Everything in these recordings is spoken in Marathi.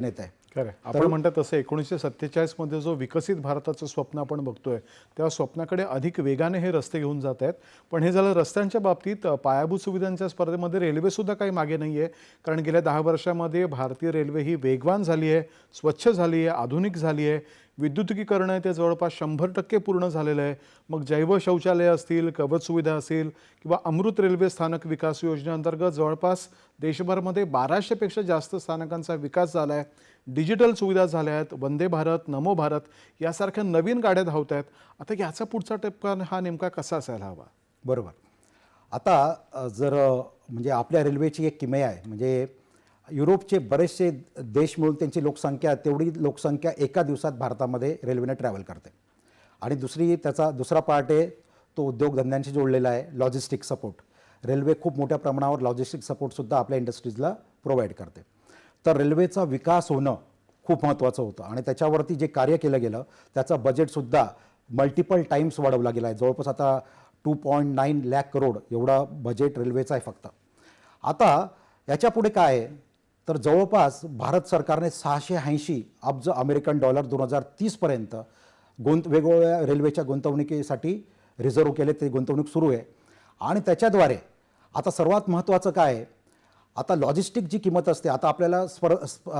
नेत आहे. खरं आपण म्हणतात तसं 1947 मध्ये जो विकसित भारताचं स्वप्न आपण बघतोय त्या स्वप्नाकडे अधिक वेगाने हे रस्ते घेऊन जात आहेत. पण हे झालं रस्त्यांच्या बाबतीत. पायाभूत सुविधांच्या स्पर्धेमध्ये रेल्वे सुद्धा काही मागे नाहीये, कारण गेल्या 10 वर्षांमध्ये भारतीय रेल्वे ही वेगवान झाली आहे, स्वच्छ झाली आहे, आधुनिक झाली आहे. विद्युतीकरण आहे ते जवळपास 100% पूर्ण झालेलं आहे. मग जैव शौचालय असतील, कवच सुविधा असेल किंवा अमृत रेल्वे स्थानक विकास योजनेअंतर्गत जवळपास देशभरामध्ये 1200 पेक्षा जास्त स्थानकांचा विकास झाला आहे. डिजिटल सुविधा झाल्या आहेत. वंदे भारत, नमो भारत यासारख्या नवीन गाड्या धावत आहेत. आता याचा पुढचा टप्पा हा नेमका कसा असायला हवा? बरोबर. आता जर म्हणजे आपल्या रेल्वेची एक किमया आहे, म्हणजे युरोपचे बरेचसे देश मिळून त्यांची लोकसंख्या तेवढी लोकसंख्या एका दिवसात भारतामध्ये रेल्वेने ट्रॅव्हल करते. आणि त्याचा दुसरा पार्ट आहे तो उद्योगधंद्यांशी जोडलेला आहे, लॉजिस्टिक सपोर्ट. रेल्वे खूप मोठ्या प्रमाणावर लॉजिस्टिक सपोर्टसुद्धा आपल्या इंडस्ट्रीजला प्रोव्हाइड करते. तर रेल्वेचा विकास होणं खूप महत्त्वाचं होतं आणि त्याच्यावरती जे कार्य केलं गेलं त्याचा बजेटसुद्धा मल्टिपल टाईम्स वाढवला गेला आहे. जवळपास आता 2.9 लाख करोड एवढा बजेट रेल्वेचा आहे फक्त. आता याच्यापुढे काय आहे तर जवळपास भारत सरकारने 680 अब्ज अमेरिकन डॉलर 2030 पर्यंत वेगवेगळ्या रेल्वेच्या गुंतवणुकीसाठी रिझर्व्ह केले. ते गुंतवणूक सुरू आहे आणि त्याच्याद्वारे आता सर्वात महत्त्वाचं काय आहे, आता लॉजिस्टिक जी किंमत असते, आता आपल्याला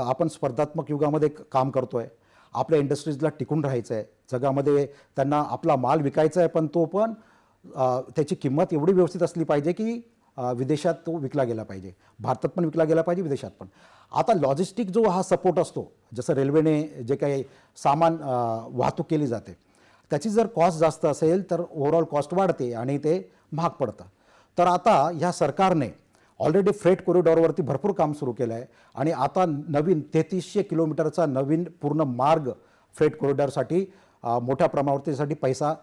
आपण स्पर्धात्मक युगामध्ये काम करतोय. आपल्या इंडस्ट्रीजला टिकून राहायचं आहे, जगामध्ये त्यांना आपला माल विकायचा आहे, पण तो पण त्याची किंमत एवढी व्यवस्थित असली पाहिजे की विदेशात तो विकला गेला पाहिजे, भारतात पण विकला गेला पाहिजे, विदेशात पण. आता लॉजिस्टिक जो हा सपोर्ट असतो, जसं रेल्वेने जे काही सामान वाहतूक केली जाते त्याची जर कॉस्ट जास्त असेल तर ओव्हरऑल कॉस्ट वाढते आणि ते महाग पडतं. तर आता ह्या सरकारने ऑलरेडी फ्रेट कॉरिडॉरवरती भरपूर काम सुरू केलं आहे आणि आता नवीन 3300 किलोमीटरचा नवीन पूर्ण मार्ग फ्रेट कॉरिडॉरसाठी मोठ्या प्रमाणावर त्यासाठी पैसा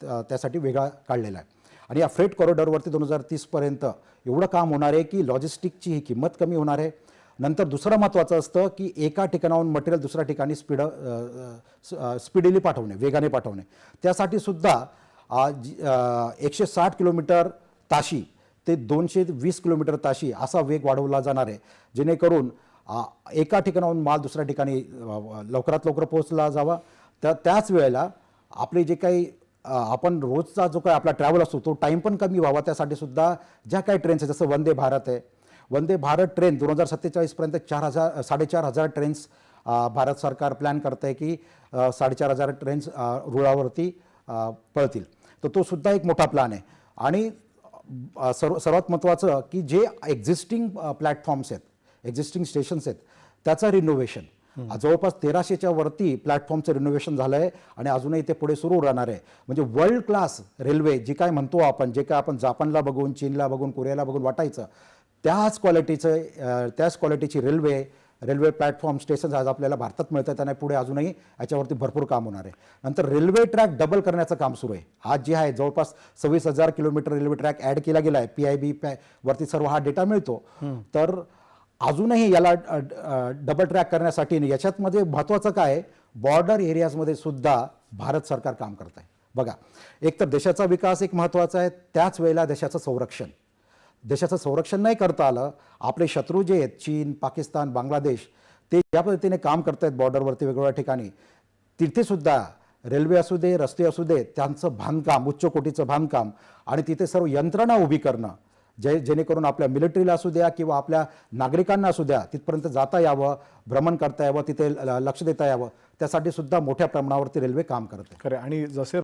त्यासाठी वेगळा काढलेला आहे. आणि या फ्रेट कॉरिडॉरवरती 2030 पर्यंत एवढं काम होणार आहे की लॉजिस्टिकची ही किंमत कमी होणार आहे. नंतर दुसरं महत्त्वाचं असतं की एका ठिकाणाहून मटेरियल दुसऱ्या ठिकाणी स्पीडीली पाठवणे, वेगाने पाठवणे. त्यासाठी सुद्धा 160 किलोमीटर ताशी ते 220 किलोमीटर ताशी असा वेग वाढवला जाणार आहे, जेणेकरून एका ठिकाणाहून माल दुसऱ्या ठिकाणी लवकरात लवकर पोहोचला जावा. त्याच वेळेला आपले जे काही आपण रोजचा जो काही आपला ट्रॅव्हल असतो तो टाईम पण कमी व्हावा. त्यासाठी सुद्धा ज्या काही ट्रेन्स आहेत, जसं वंदे भारत आहे, वंदे भारत ट्रेन 2047 पर्यंत 4,500 ट्रेन्स भारत सरकार प्लॅन करत आहे की 4,500 ट्रेन्स रुळावरती पळतील. तर तो सुद्धा एक मोठा प्लॅन आहे. आणि सर्वात महत्त्वाचं की जे एक्झिस्टिंग प्लॅटफॉर्म्स आहेत, एक्झिस्टिंग स्टेशन्स आहेत, त्याचं रिनोव्हेशन जवळपास 1300च्या वरती प्लॅटफॉर्मचं रिनोव्हेशन झालं आहे आणि अजूनही ते पुढे सुरू राहणार आहे. म्हणजे वर्ल्ड क्लास रेल्वे जी काय म्हणतो आपण, जे काय आपण जापानला बघून, चीनला बघून, कोरियाला बघून वाटायचं, त्याच क्वालिटीची रेल्वे प्लॅटफॉर्म स्टेशन्स आज आपल्याला भारतात मिळतात आणि पुढे अजूनही याच्यावरती भरपूर काम होणार आहे. नंतर रेल्वे ट्रॅक डबल करण्याचं काम सुरू आहे. आज जे आहे जवळपास 26,000 किलोमीटर रेल्वे ट्रॅक ॲड केला गेला आहे. PIB वरती सर्व हा डेटा मिळतो. तर अजूनही याला डबल ट्रॅक करण्यासाठी याच्यामध्ये महत्त्वाचं काय आहे, बॉर्डर एरियाजमध्ये सुद्धा भारत सरकार काम करत आहे. बघा, एक तर देशाचा विकास एक महत्त्वाचा आहे, त्याच वेळेला देशाचं संरक्षण नाही करता आलं. आपले शत्रू जे आहेत चीन, पाकिस्तान, बांगलादेश, ते ज्या पद्धतीने काम करत आहेत बॉर्डरवरती वेगवेगळ्या ठिकाणी, तिथेसुद्धा रेल्वे असू दे, रस्ते असू दे, त्यांचं बांधकाम, उच्च कोटीचं बांधकाम आणि तिथे सर्व यंत्रणा उभी करणं, जेणेकरून आपल्या मिलिटरीला असू द्या किंवा आपल्या नागरिकांना असू द्या तिथपर्यंत जाता यावं, भ्रमण करता यावं, तिथे लक्ष देता यावं, त्यासाठी सुद्धा मोठ्या प्रमाणावरती रेल्वे काम करते. खरं. आणि जसे